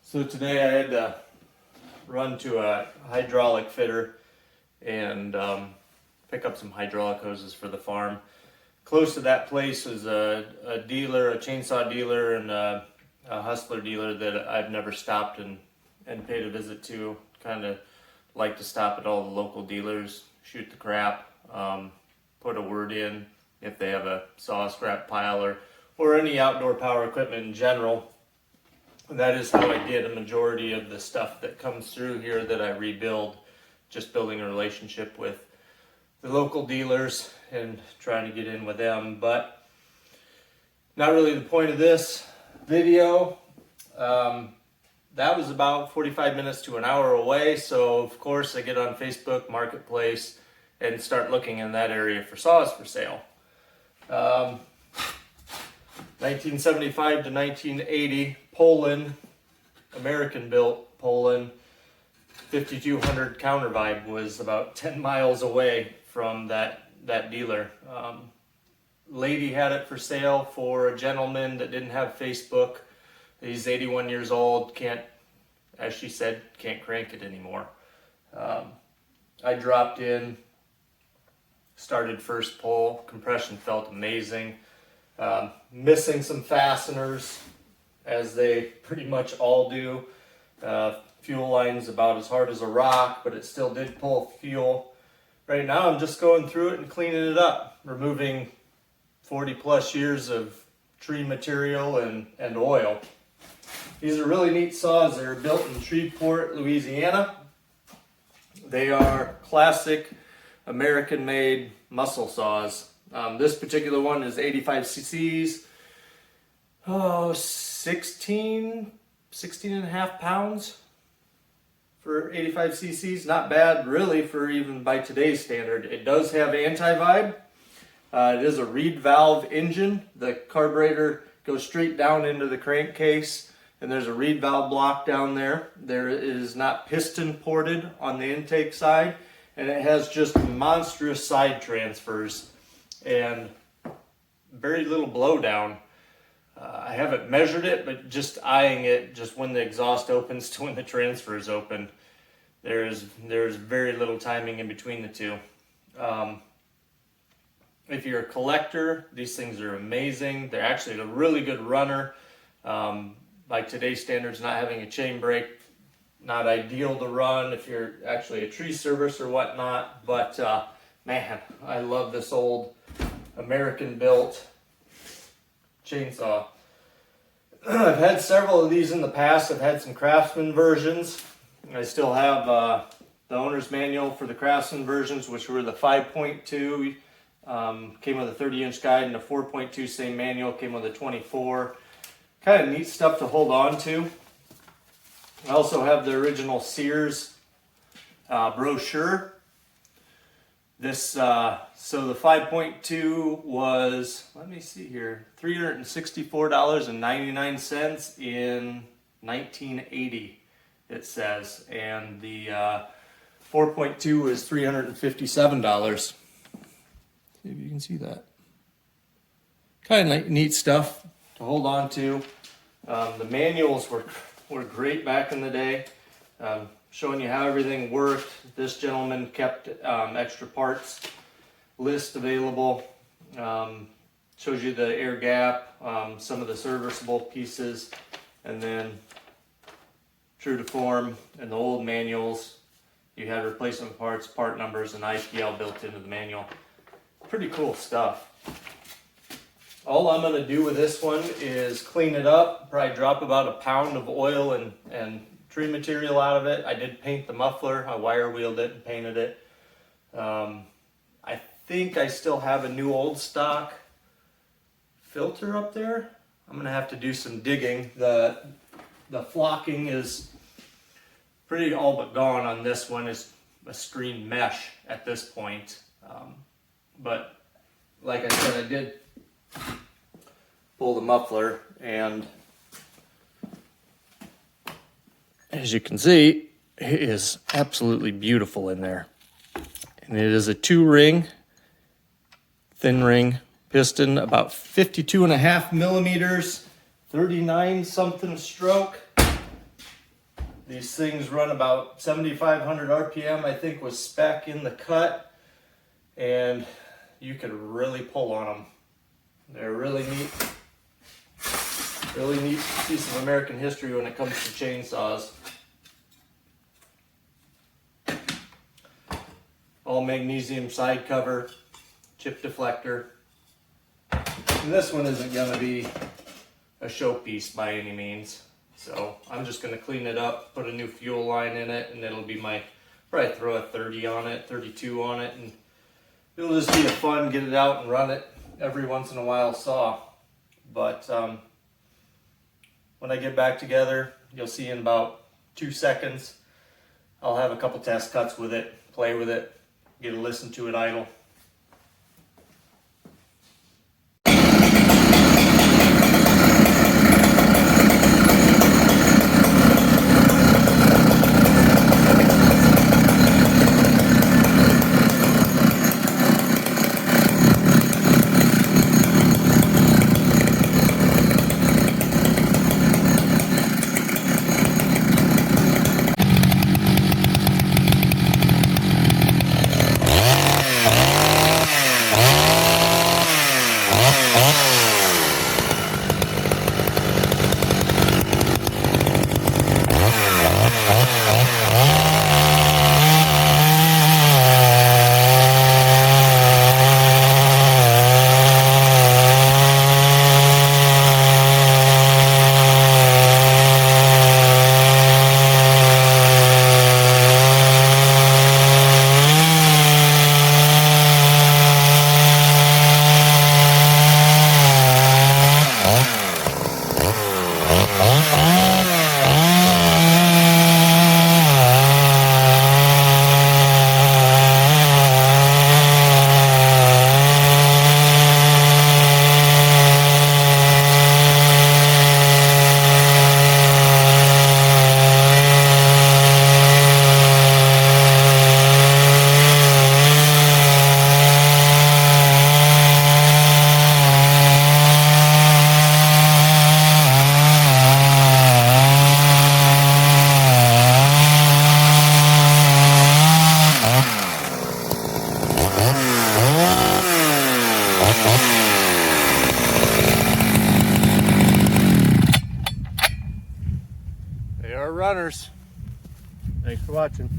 So today I had to run to a hydraulic fitter and pick up some hydraulic hoses for the farm. Close to that place was a dealer, a chainsaw dealer, and a hustler dealer that I've never stopped and paid a visit to. Kind of like to stop at all the local dealers, shoot the crap, put a word in if they have a saw scrap pile or any outdoor power equipment in general. That is how I get a majority of the stuff that comes through here that I rebuild, just building a relationship with the local dealers and trying to get in with them. But not really the point of this video. That was about 45 minutes to an hour away, so of course I get on Facebook Marketplace and start looking in that area for saws for sale. 1975 to 1980, Poulan, American-built Poulan 5200 counter vibe was about 10 miles away from that dealer. Lady had it for sale for a gentleman that didn't have Facebook. He's 81 years old, can't, as she said, can't crank it anymore. I dropped in, started first pull, compression felt amazing. Missing some fasteners, as they pretty much all do. Fuel line's about as hard as a rock, but it still did pull fuel. Right now I'm just going through it and cleaning it up, removing 40 plus years of tree material and oil. These are really neat saws. They're built in Shreveport, Louisiana. They are classic American-made muscle saws. This particular one is 85 cc's, 16 and a half pounds for 85 cc's. Not bad really for even by today's standard. It does have anti-vibe. It is a reed valve engine. The carburetor goes straight down into the crankcase, and there's a reed valve block down there. There is not piston ported on the intake side, and it has just monstrous side transfers and very little blowdown. I haven't measured it, but just eyeing it, just when the exhaust opens to when the transfers open, there's very little timing in between the two. If you're a collector, these things are amazing. They're actually a really good runner. By today's standards, not having a chain brake, not ideal to run if you're actually a tree service or whatnot, but man, I love this old American-built chainsaw. I've had several of these in the past. I've had some Craftsman versions. I still have the owner's manual for the Craftsman versions, which were the 5.2. Came with a 30-inch guide, and a 4.2 same manual came with a 24. Kind of neat stuff to hold on to. I also have the original Sears brochure. This so the 5.2 was, let me see here, $364.99 in 1980, it says, and the 4.2 was $357. See if you can see that. Kind of neat stuff to hold on to. The manuals were great back in the day. Showing you how everything worked. This gentleman kept extra parts list available. Shows you the air gap, some of the serviceable pieces, and then true to form in the old manuals, you had replacement parts, part numbers, and IPL built into the manual. Pretty cool stuff. All I'm going to do with this one is clean it up, probably drop about a pound of oil and tree material out of it. I did paint the muffler. I wire wheeled it and painted it. I think I still have a new old stock filter up there. I'm going to have to do some digging. The flocking is pretty all but gone on this one. It's a screen mesh at this point. But like I said, I did pull the muffler, and as you can see, it is absolutely beautiful in there. And it is a 2-ring, thin ring piston, about 52.5 millimeters, 39 something stroke. These things run about 7,500 RPM, I think was spec in the cut, and you could really pull on them. They're really neat piece of American history when it comes to chainsaws. All magnesium side cover, chip deflector. And this one isn't going to be a showpiece by any means. So I'm just going to clean it up, put a new fuel line in it, and it'll be my, probably throw a 30 on it, 32 on it, and it'll just be a fun, get it out and run it every once in a while saw. But when I get back together, you'll see in about 2 seconds, I'll have a couple test cuts with it, play with it, get a listen to it idle. They are runners. Thanks for watching.